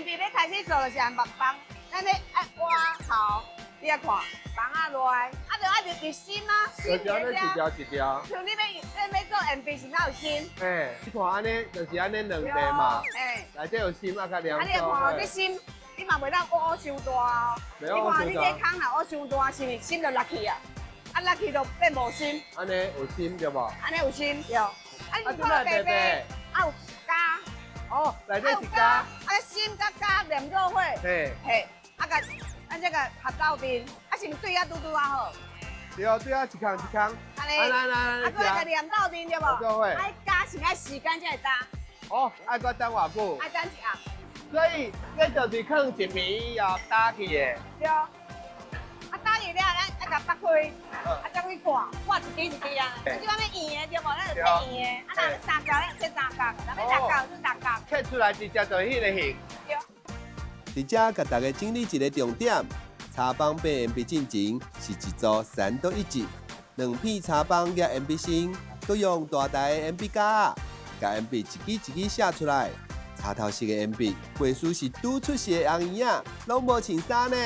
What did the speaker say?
MB 要开始做就是按木棒，咱要爱挖好，你要看棒啊落来，啊就爱入心啊，心就安尼一条一条。像你要做 MB 是哪有心？你看安尼就是安尼两块嘛，内底有心啊，甲两啊，你来看哦，这心你嘛袂当挖伤大哦。你看你这空若挖伤大，是毋是心就落去啊？啊落去就变无心。安尼有心对无？安尼有心对。啊，你看白白，啊有加。哦，内底是加。啊心甲加连做伙。嘿。嘿，啊甲咱这个合到阵，啊是毋对啊嘟嘟啊好？对啊，对啊，一空一空。安尼。啊，再甲连到阵对无？做伙。爱加是爱时间才会加。哦，爱搁等偌久？爱等一下。所以，这就是放一暝以后打去的。对。啊，打去了，咱爱甲拔开，啊，再去看，挂一支一支啊。就安尼圆的对无？咱就切圆的，啊，若三角，咱切三角，若要六角就六角。切出来直接就迄个形。对。伫遮甲大家整理一个重点：茶棒变 MB 进前是一组3对1，两片茶棒夹 MB 芯，佮用大台的 MB 架，甲 MB 一支一支写出来。茶头式的 MB，背书是拄出世的红衣啊，拢无穿衫呢。